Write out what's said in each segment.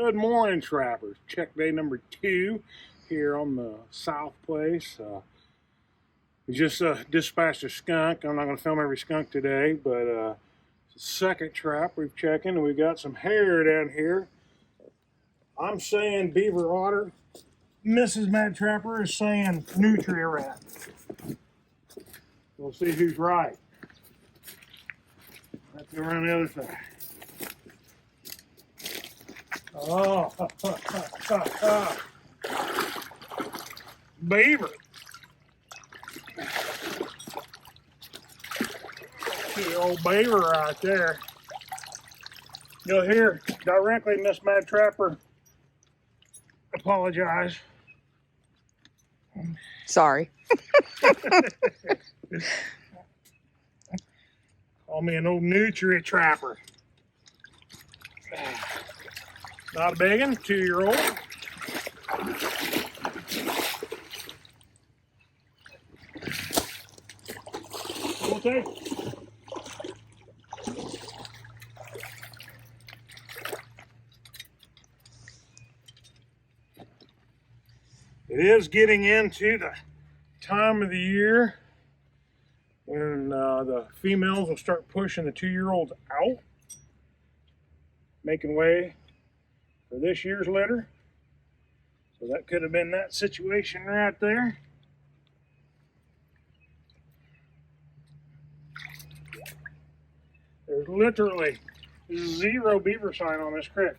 Good morning, trappers. Check day number 2 here on the south place. We just dispatched a skunk. I'm not going to film every skunk today, but it's the second trap we've checked in, and we got some hair down here. I'm saying Beaver Otter. Mrs. MadTrapper is saying nutria rat. We'll see who's right. Let's go around the other side. Oh, Beaver. See old Beaver right there. You'll hear directly Miss MadTrapper apologize. Sorry. Call me an old nutria trapper. Not a big one, 2-year-old. We'll take. It is getting into the time of the year when the females will start pushing the 2-year-olds out, making way for this year's litter. So that could have been that situation right there. There's literally 0 beaver sign on this creek.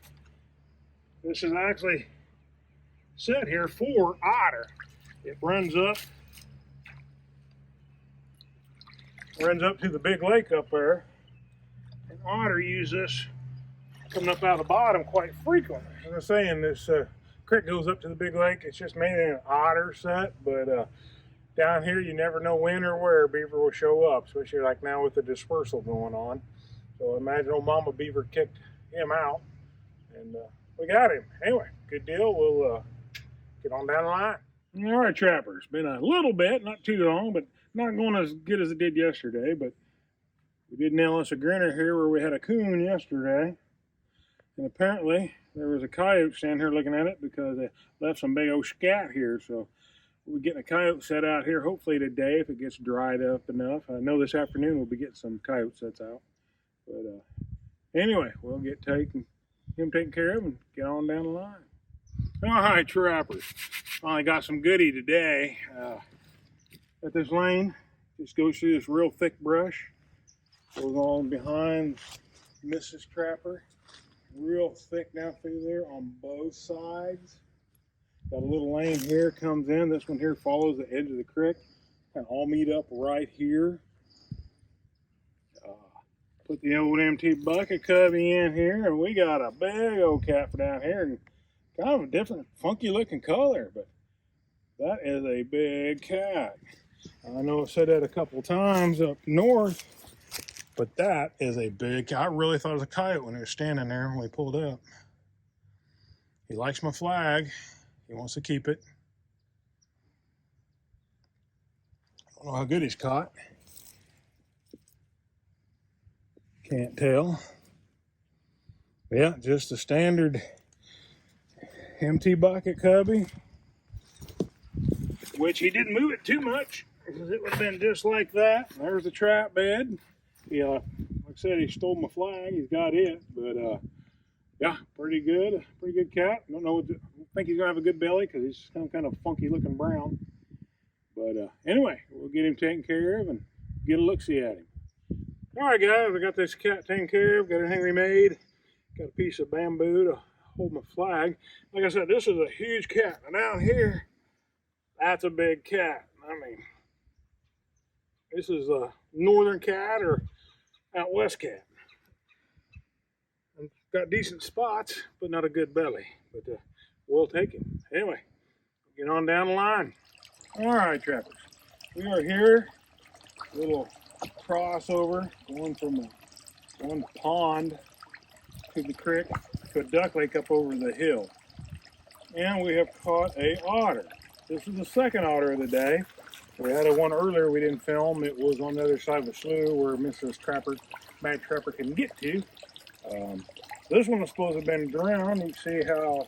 This is actually set here for otter. It runs up to the big lake up there, and otter use this coming up out of the bottom quite frequently. As I'm saying, this creek goes up to the big lake. It's just mainly an otter set, but down here you never know when or where beaver will show up, especially like now with the dispersal going on. So imagine old Mama Beaver kicked him out, and we got him. Anyway, good deal. We'll get on down the line. All right, trappers. Been a little bit, not too long, but not going as good as it did yesterday. But we did nail us a grinner here where we had a coon yesterday. And apparently there was a coyote standing here looking at it because they left some big old scat here. So we're getting a coyote set out here hopefully today if it gets dried up enough. I know this afternoon we'll be getting some coyote sets out. But anyway, we'll get him taken care of and get on down the line. All right, trappers. Finally got some goodie today. At this lane, just goes through this real thick brush. Goes on behind Mrs. Trapper. Real thick down through there on both sides. Got a little lane here, comes in. This one here follows the edge of the creek. Kind of all meet up right here. Put the old MT bucket Cubby in here, and we got a big old cat for down here, and kind of a different, funky looking color, but that is a big cat. I know I've said that a couple times up north, but that is a big cat. I really thought it was a coyote when he was standing there when we pulled up. He likes my flag. He wants to keep it. I don't know how good he's caught. Can't tell. Yeah, just a standard MT bucket Cubby, which he didn't move it too much because it would have been just like that. There's the trap bed. Yeah, like I said, he stole my flag. He's got it, but yeah, pretty good cat. Don't think he's gonna have a good belly because he's kind of funky looking brown. But anyway, we'll get him taken care of and get a look-see at him. All right, guys, I got this cat taken care of. Got everything remade. Got a piece of bamboo to hold my flag. Like I said, this is a huge cat. And down here, that's a big cat. I mean, this is a northern cat or out west cat. And got decent spots, but not a good belly. But we'll take him. Anyway, get on down the line. All right, trappers. We are here. A little crossover going from one pond to the creek to a duck lake up over the hill. And we have caught a otter. This is the second otter of the day. We had a one earlier we didn't film. It was on the other side of the slough where Mrs. MadTrapper can get to. This one was supposed to have been drowned. You can see how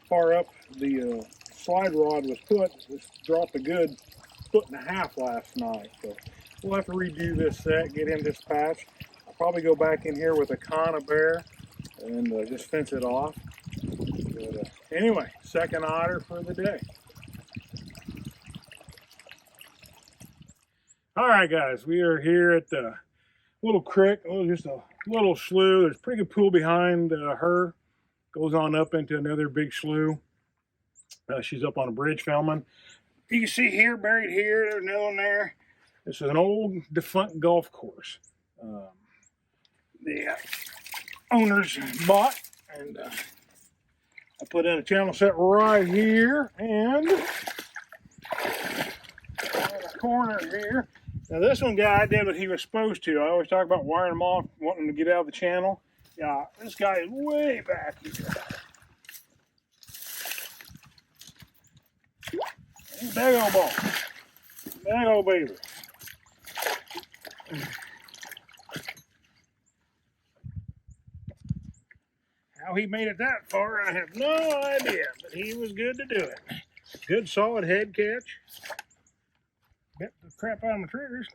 far up the slide rod was put. This dropped a good 1.5 foot last night. So we'll have to redo this set, get him dispatched. I'll probably go back in here with a conibear and just fence it off. But, anyway, second otter for the day. All right, guys, we are here at the little creek, just a little slough. There's a pretty good pool behind her. Goes on up into another big slough. She's up on a bridge filming. You can see here, buried here, there's another one there. This is an old defunct golf course. The owners bought, and I put in a channel set right here, and in the corner here. Now this one guy did what he was supposed to. I always talk about wiring them off, wanting them to get out of the channel. Yeah, this guy is way back here. Big old ball. Big old beaver. How he made it that far, I have no idea, but he was good to do it. Good solid head catch. Bit the crap out of my triggers.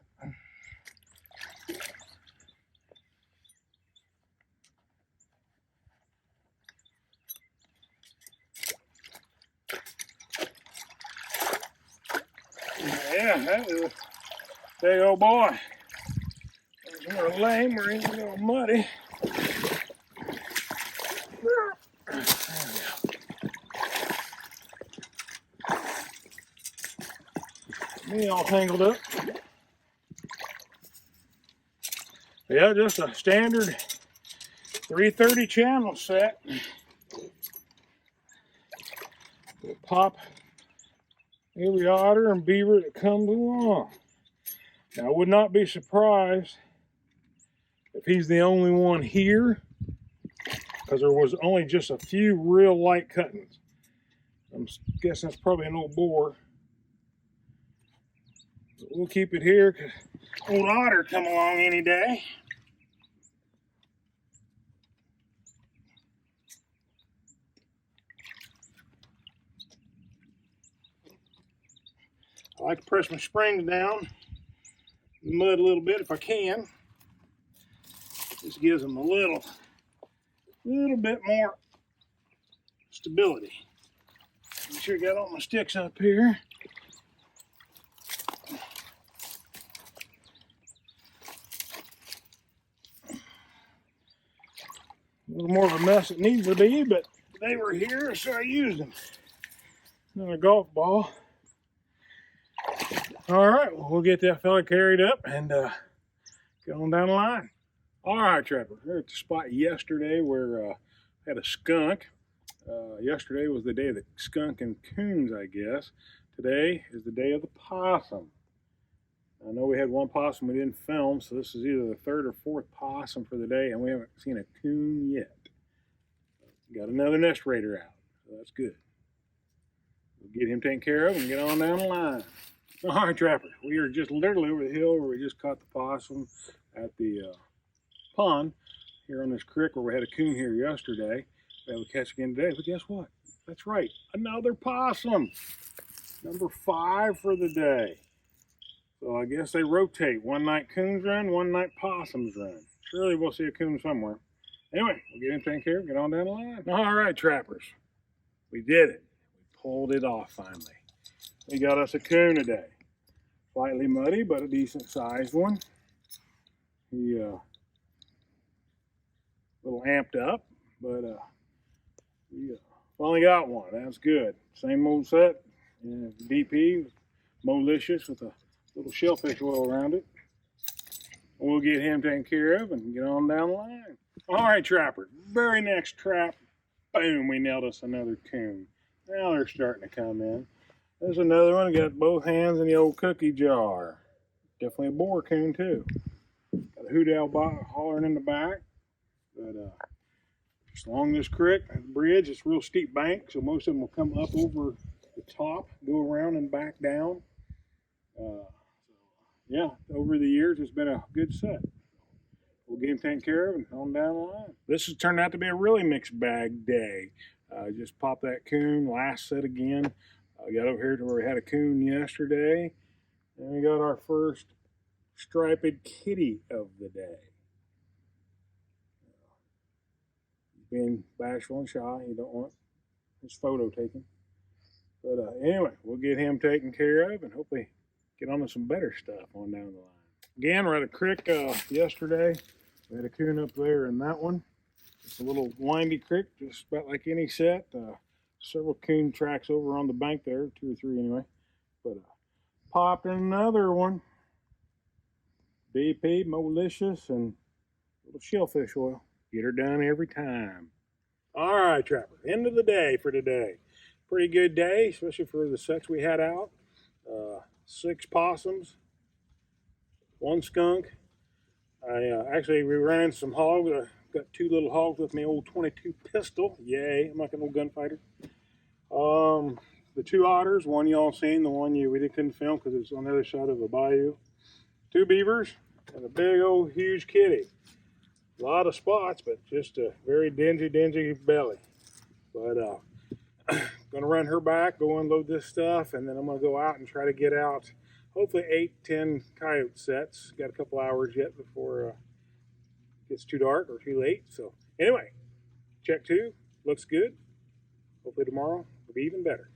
Yeah, that is a big old boy. There's more lame, where he's a little muddy. Me all tangled up. Yeah, just a standard 330 channel set. We'll pop every otter and beaver that comes along. Now, I would not be surprised if he's the only one here, because there was only just a few real light cuttings. I'm guessing that's probably an old boar. But we'll keep it here because old otter come along any day. I like to press my springs down in the mud a little bit if I can. This gives them a little bit more stability. Make sure I got all my sticks up here. A little more of a mess it needs to be, but they were here, so I used them. Another golf ball. All right, well, we'll get that fella carried up and go on down the line. All right, Trapper, we're at the spot yesterday where I had a skunk. Yesterday was the day of the skunk and coons, I guess. Today is the day of the possum. I know we had one possum we didn't film, so this is either the third or fourth possum for the day, and we haven't seen a coon yet. Got another nest raider out, so that's good. We'll get him taken care of and get on down the line. All right, Trapper, we are just literally over the hill where we just caught the possum at the pond here on this creek where we had a coon here yesterday. We have a catch again today, but guess what? That's right, another possum. Number 5 for the day. So I guess they rotate. One night coons run, one night possums run. Surely we'll see a coon somewhere. Anyway, we'll get him taken care of, get on down the line. All right, Trappers. We did it. We pulled it off finally. We got us a coon today. Slightly muddy, but a decent sized one. He a little amped up, but we finally got one. That's good. Same old set. DP, Molicious with a little shellfish oil around it. We'll get him taken care of and get on down the line. All right, Trapper. Very next trap, boom, we nailed us another coon. Now they're starting to come in. There's another one. Got both hands in the old cookie jar. Definitely a boar coon too. Got a hoot owl hollering in the back. But just along this creek, bridge, it's a real steep bank, so most of them will come up over the top, go around and back down. Yeah, over the years, it's been a good set. we'll get him taken care of and on down the line. This has turned out to be a really mixed bag day. Just popped that coon, last set again. Got over here to where we had a coon yesterday. And we got our first striped kitty of the day. Being bashful and shy, you don't want his photo taken. But anyway, we'll get him taken care of and hopefully get on to some better stuff on down the line. Again, we're at a creek yesterday. We had a coon up there in that one. It's a little windy creek, just about like any set. Several coon tracks over on the bank there, 2 or 3 anyway. But popped another one. BP, Molicious, and a little shellfish oil. Get her done every time. All right, Trapper, end of the day for today. Pretty good day, especially for the sets we had out. 6 possums, 1 skunk. Actually, we ran into some hogs. I got 2 little hogs with my old 22 pistol. Yay, I'm like an old gunfighter. The 2 otters, one y'all seen, the one we couldn't film because it's on the other side of a bayou. 2 beavers, and a big old huge kitty. A lot of spots, but just a very dingy belly. But gonna run her back, go unload this stuff, and then I'm gonna go out and try to get out hopefully 8-10 coyote sets. Got a couple hours yet before it gets too dark or too late. So anyway, check 2, looks good. Hopefully tomorrow will be even better.